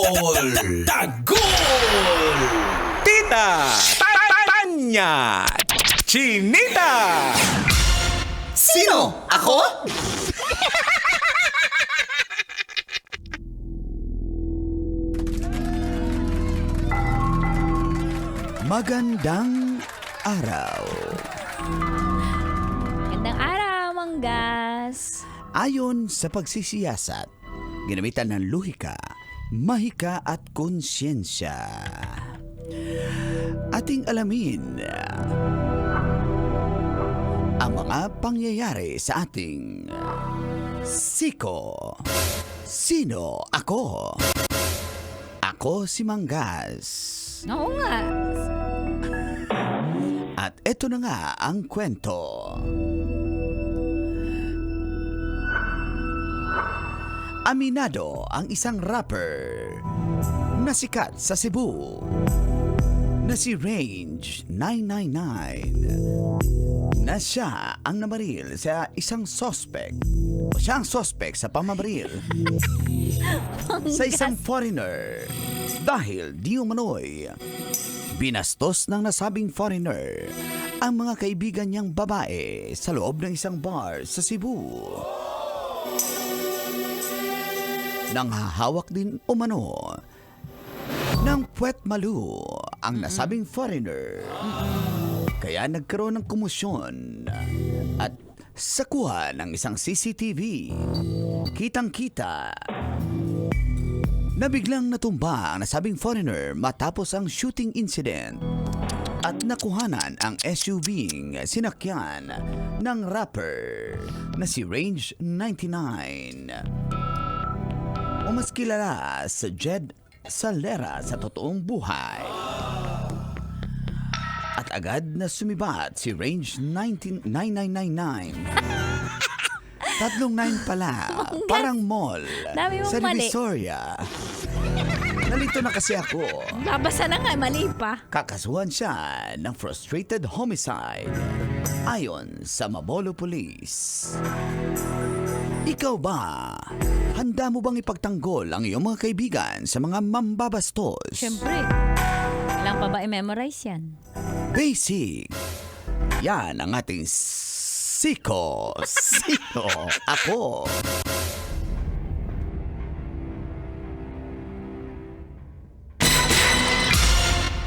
Tagol! Tita Tanya Chinita. Sino? Ako? Magandang araw. Magandang araw, Manggas. Ayon sa pagsisiyasat, ginamitan ng luhika, mahika at konsyensya. Ating alamin ang mga pangyayari sa ating Siko. Sino ako? Ako si Manggas. Oo nga. At eto na nga ang kwento. Aminado ang isang rapper na sikat sa Cebu na si Range 999 na siya ang namaril sa isang suspect o siya ang suspect sa pamamaril sa isang foreigner dahil di umano'y binastos ng nasabing foreigner ang mga kaibigan niyang babae sa loob ng isang bar sa Cebu. Nang hahawak din umano ng puwet malu ang nasabing foreigner. Kaya nagkaroon ng komosyon at sa kuha ng isang CCTV, kitang-kita na biglang natumba ang nasabing foreigner matapos ang shooting incident at nakuhanan ang SUV sinakyan ng rapper na si Range 99 o mas kilala sa Jed Salera sa totoong buhay. At agad na sumibat si Range 9999. Tatlong 9 pala, parang mall Dami mong sa mali. Divisoria. Nalito na kasi ako. Babasa na nga, mali pa. Kakasuhan siya ng frustrated homicide ayon sa Mabolo Police. Ikaw ba? Handa mo bang ipagtanggol ang iyong mga kaibigan sa mga mambabastos? Siyempre. Kailangan pa ba i-memorize yan? Basic. Yan ang ating Siko. Sino ako?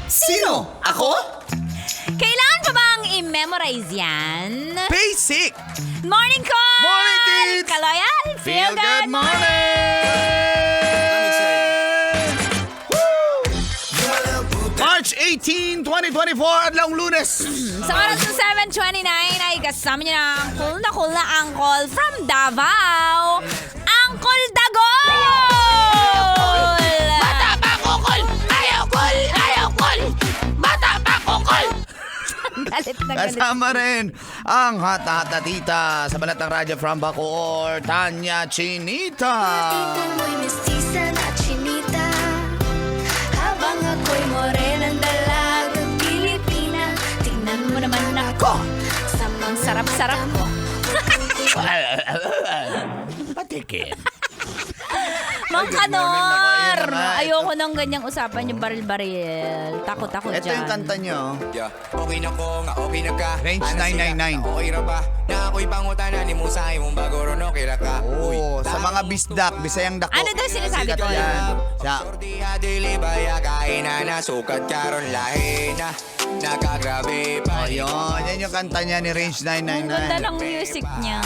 Sino? Ako? Kailangan pa bang i-memorize yan? Basic. Morning call! Morning, Tits! Kaloyan! Feel good March 18, 2024, adlawng Lunes. Sa oras ng 7:29 ay kasama niyo na ang cool na uncle from Davao, Uncle Dagol! Bata pa kukol! Ayaw kol! Ayaw kol! Bata pa kukol! Galit na galit. Kasama rin ang hata-hata tita sa Balatang Radyo from Bacoor, Tanya Chinita. Mo'y mestiza na chinita, habang ako'y morenang dalagang Pilipina. Tingnan mo naman ako, samang Sarap-sarap mo. Patikin. Mang Ay, good morning na po. Ayun Kanor! na nga. Ayoko nang ganyang usapan yung baril-baril. Takot ako Ito dyan. yung kanta nyo. Yeah. Okay na ko nga, okay na ka. Range Ano sila? 999. Okay ra ba? Na ako'y pangutanan ni Musay mong bago ron okay ra ka. Uy, Oo, sa mga bisdak, Bisayang dako. Ano daw sinasabi Sikat ko? yan. Siya. Sortiha dili baya kain na sukat karon lahi na. Nakagrabe pa. Ayun, yan yung kanta niya ni Range Ang ganda 999. ng music niya.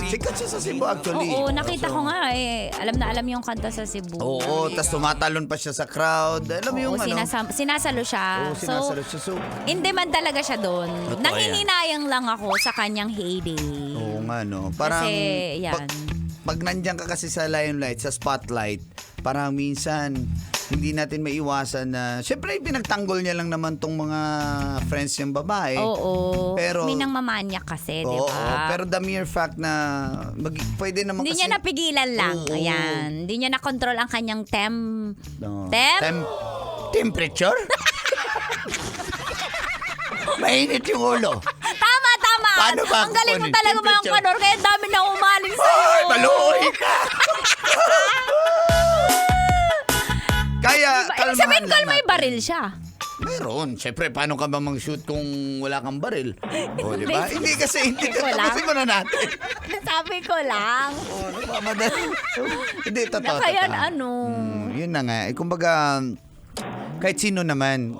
Sikat siya sa Cebu actually. Oo, nakita ko nga eh. Alam na alam yung kanta sa Cebu. Oo, tas tumatalon pa siya sa crowd. Alam mo yung Oo, ano? sinasalo siya. Oo, sinasalo siya. So, in demand talaga siya doon. Totoo Nangininayang lang ako sa kanyang heyday. oo nga no. Parang, Kasi, yan. pag nandiyan ka kasi sa limelight, sa spotlight, parang minsan, hindi natin maiwasan na, syempre pinagtanggol niya lang naman tong mga friends niyang babae. Oo. Pero- May nang mamanyak kasi, di Oo, ba? pero the mere fact na pwede naman Hindi kasi... niya napigilan lang. Oo. Ayan. Hindi niya na-control ang kanyang No. Temperature? Mainit yung ulo. Tama. Paano ba Ang galing mo kukunin? talaga mga Temperature. kanor. Kaya dami na umaling sa'yo. Ay, maluhi ka! Ibig sabihin, kalmahan lang may natin. baril siya. Meron. Siyempre, paano ka ba mag-shoot kung wala kang baril? O, di ba? Hindi. Hindi Ko lang. tapusin mo na natin. Sabi ko lang. O, nagmamadali. Hindi, totoo. Kaya totoo. Yun na nga. Kumbaga, kahit sino naman,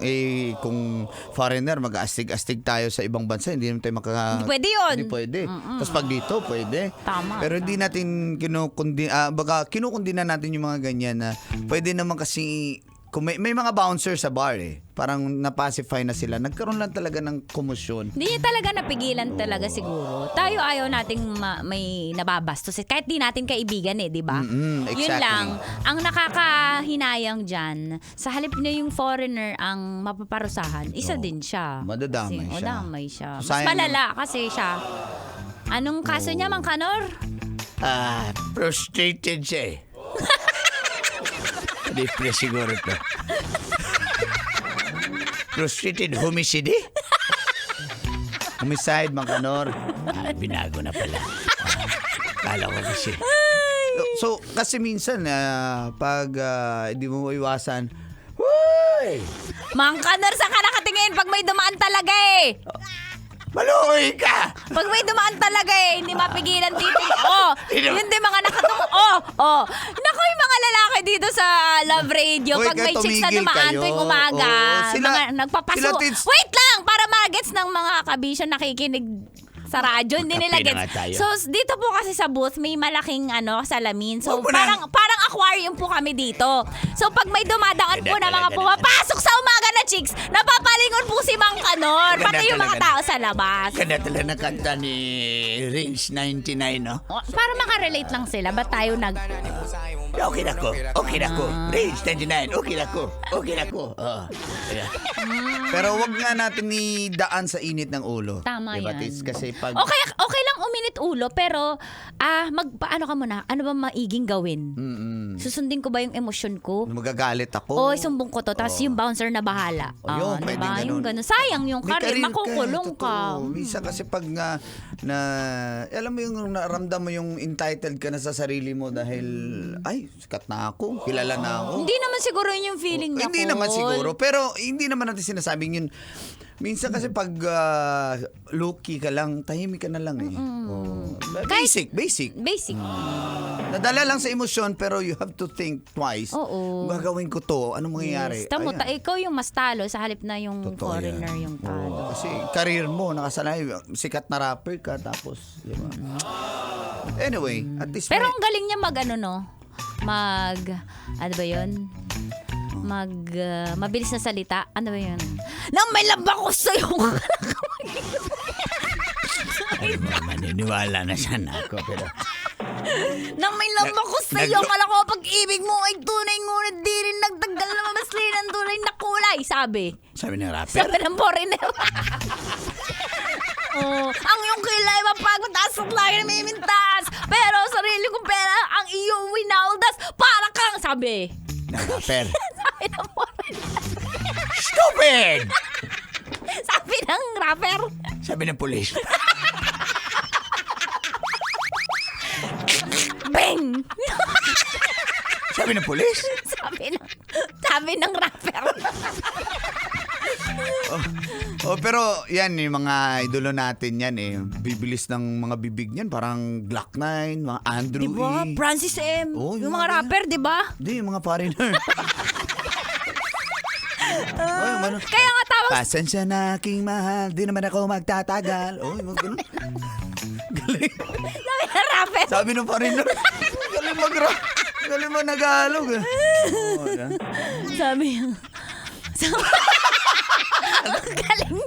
kung foreigner, mag-astig-astig tayo sa ibang bansa, hindi naman tayo Hindi pwede yun. Hindi pwede. Tapos pag dito, pwede. Tama. Pero hindi natin kinukundina natin yung mga ganyan na pwede naman kasi kung may mga bouncer sa bar parang napacify na sila. Nagkaroon lang talaga ng komosyon. Hindi niya talaga napigilan talaga siguro. Tayo ayaw nating may nababastos. Kahit di natin kaibigan di ba? Exactly. Yun lang. Ang nakakahinayang dyan, sa halip na yung foreigner ang mapaparusahan, isa din siya. Madadamay Kasi, siya. Madamay siya. So, Mas sayang malala kasi siya. Anong kaso niya, Mang Kanor? Frustrated siya Depress siguro to. Frustrated homicide? Homicide, Mang Kanor. Binago na pala. Kala ko kasi. So, kasi minsan, pag hindi mo iwasan, Hoy! Mang Kanor, saan ka nakatingin pag may dumaan talaga Maluhoy ka! Pag may dumaan talaga hindi mapigilan dito. Yun din mga Naku, yung mga lalaki dito sa Love Radio, Hoy, pag may kaya chicks na tumigil dumaan kayo. tuwing umaga, mga nagpapaso. Wait lang, para magets ng mga kabisyon nakikinig sa radyo, hindi nila Magkape na gets. nga tayo. So, dito po kasi sa booth, may malaking salamin. So, Huwag mo na. parang aquarium po kami dito. So, pag may dumadaan po na mga Ganda, pumapasok sa umaga na chicks, napapalingon po si Mang Kanor, Ganda pati yung mga talaga. tao sa labas. Ganda talaga na kanta ni Range 99, no? Para makarelate lang sila, ba't tayo Okay na ko. Okay na ko. Range 99. Okay na ko. Okay na ko. Pero wag nga natin idaan sa init ng ulo. Tama diba, yan. Tis? Kasi pag... Okay lang uminit ulo, pero magpaano ka muna? Ano ba maiging gawin? Susundin ko ba yung emosyon ko? Magagalit ako. O isumbong ko to, tapos yung bouncer na bahala. Yun, pwedeng diba? ganun. Yung ganun. Sayang yung May karir, karir makukulong ka. totoo. Minsan kasi pag alam mo yung naramdam mo yung entitled ka na sa sarili mo dahil, ay, sikat na ako, kilala na ako. Hindi naman siguro yun yung feeling niya, Hindi naman siguro, pero hindi naman natin sinasabing yun. Minsan kasi pag low-key ka lang, tahimik ka na lang Basic. Basic. Nadala lang sa emosyon pero you have to think twice. Oo. Gagawin ko to, anong mangyayari? Tamo, Ayan. ikaw yung mas talo sa halip na yung Totoo foreigner yan. yung talo. Kasi career mo, nakasanay, sikat na rapper ka, tapos, di ba? Anyway, at least Pero ang galing niya ano ba yun? Mabilis na salita. Ano ba yun? Nang may lamba ko sa'yo. maniniwala na sana ako, pero... Nang may lamba ko sa'yo. Kala ko pag-ibig mo ay tunay, ngunit di rin nagtanggal na mamasli ng tunay na kulay. Sabi ng rapper? Sabi ng foreigner. Ang iyong kilay mapagod taas at lagi namimintas. Pero sarili kong pera ang iyong winaldas para kang sabi. Ng rapper. Sabi ng foreigner. Stupid! Sabi ng rapper. Sabi ng pulis. Bang! Sabi ng pulis? Sabi ng rapper. Pero yan, yung mga idolo natin yan bibilis ng mga bibig niyan, parang Glock 9, mga Andrew Diba? E. Francis M. Oh, yung mga rapper, diba? Hindi, yung mga foreigner. Kaya nga tawag Pasensya na aking mahal, di naman ako magtatagal. Yung mga ganun. Galing. sabi ng rapper. Sabi ng foreigner, galing mag-rap. Galing mag-Nagalog. Sabi niya. Ang galing.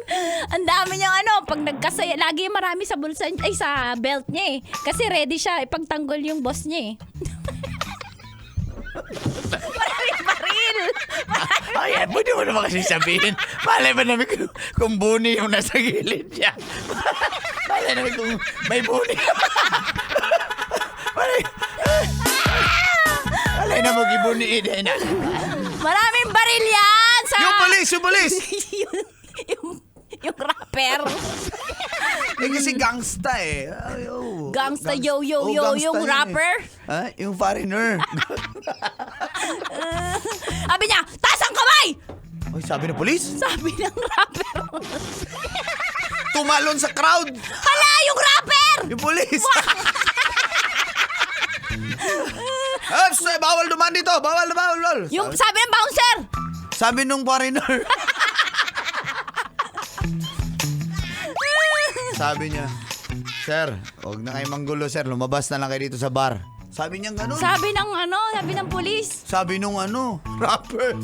Ang dami niyang pag nagkasaya, lagi marami sa bulsa, sa belt niya Kasi ready siya ipagtanggol yung boss niya Maraming baril. Ay, pwede mo naman kasi sabihin. Malay ba namin kung buni yung nasa gilid niya? Malay namin kung may buni. Malay na mag-ibuni na. Maraming baril yan sa... Yung police! yung rapper. Kasi gangsta Gangsta yo yung gangsta rapper. Yung foreigner. Sabi niya, Sabi ng pulis? Sabi ng rapper. Tumalon sa crowd. Hala, yung rapper! Yung pulis. Ops, bawal dumaan dito. Bawal. Yung sabi ng bouncer. Sabi nung foreigner. Sabi niya, Sir, huwag na kayo manggulo, sir. Lumabas na lang kayo dito sa bar. Sabi niya ganun. Sabi ng pulis. Sabi nung rapper.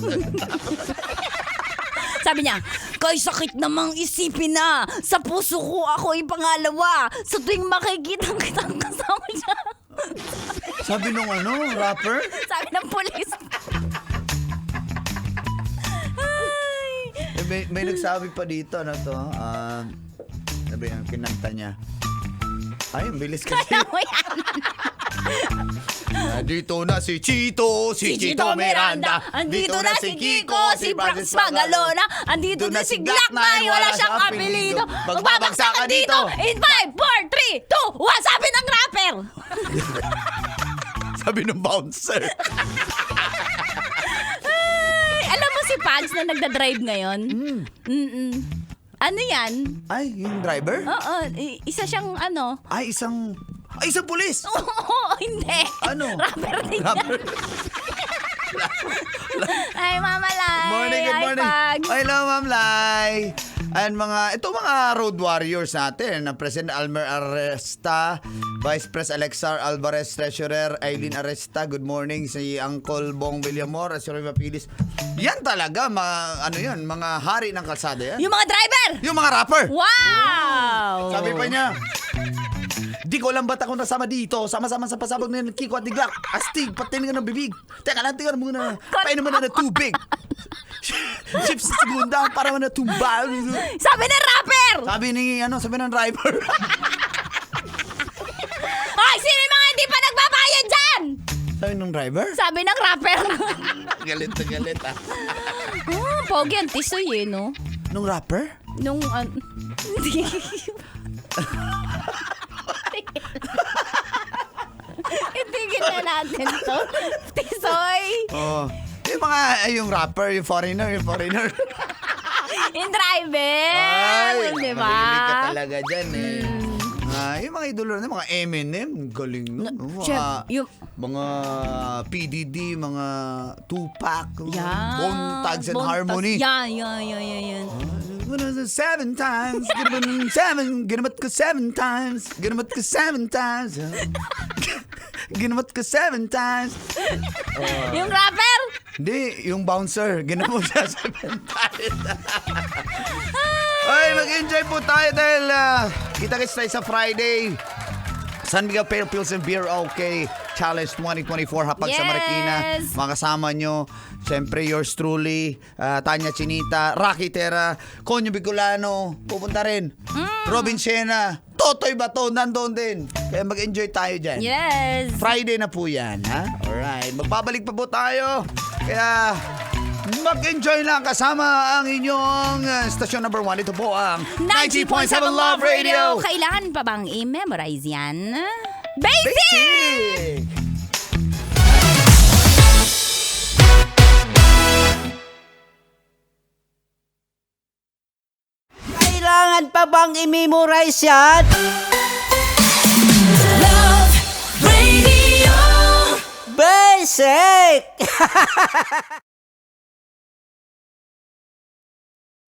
Sabi niya, kay sakit namang isipin na. Sa puso ko ako pangalawa. Sa tuwing makikita kitang kasama siya. Sabi nung rapper. Sabi ng pulis. May nagsabi pa dito na to. Sabi ang kinanta niya. Ay, ang bilis kasi. Kaya mo yan. Dito na si Chito, si Chito Miranda. Andito na si Kiko, si Francis Magalona. Andito na si Glockman, wala siyang apelido. Magbabagsak ka dito. In 5, 4, 3, 2, 1. Sabi ng rapper. Sabi ng bouncer. Ay, alam mo si Pags na nagda-drive ngayon? Ano yan? Ay, yung driver? Oo, isa siyang Ay, isang pulis. Oo, hindi. Ano? Rapper din yan. Rapper. Ay, Mama Lai. Good morning. Ay, Pags. Hello, Ma'am Lai. And ito mga road warriors natin, na President Almer Arresta, Vice Pres Alexar Alvarez, Treasurer Aileen Arresta, good morning, si Uncle Bong Villamor, si Roy Mapilis. Yan talaga, mga hari ng kalsada yan. Yung mga driver. Yung mga rapper. Wow! Sabi pa niya, di ko alam ba't ako nasama dito. Sama-sama sa pasabog ng Kiko at ni Glock. Astig, patinig ng bibig. Teka lang, tingnan muna. Painom mo na ng tubig. Chips sa segunda para mo na tumba. Sabi ng rapper! Sabi ng driver. Ay, sino yung mga hindi pa nagbabayad dyan? Sabi ng driver? Sabi ng rapper. Galit na galit Pogi ang tisoy no? Nung rapper? Nung, Itigil na natin to. Tisoy. Oh. Yung rapper, yung foreigner. Yung driver. Ay, Di ba? mahilig ka talaga dyan yung mga idolo na, mga Eminem, galing nun. Mga PDD, mga Tupac, Bone Thugs and Harmony. Yan. 7 times, ginamat ko 7 times. Ginamot ko 7 times. Yung rapper? Hindi, yung bouncer. Ginamot siya 7 times. Ay, mag-enjoy po tayo dahil kita-kits tayo sa Friday. San Miguel Pale Pills and Beer OK Challenge 2024 hapag sa Marikina. Mga kasama nyo, siyempre yours truly, Tanya Chinita, Rocky Terra, Conyo Bicolano, pupunta rin. Robin Siena, Totoy Bato, nandoon din. Kaya mag-enjoy tayo dyan. Yes. Friday na po yan, ha? Alright, magbabalik pa po tayo. Kaya mag-enjoy lang kasama ang inyong station number 1. Ito po ang 90.7 Love Radio. Kailangan pa bang i-memorize yan? Basic! Basic! Kailangan pa bang i-memorize yan? Love Radio. Basic!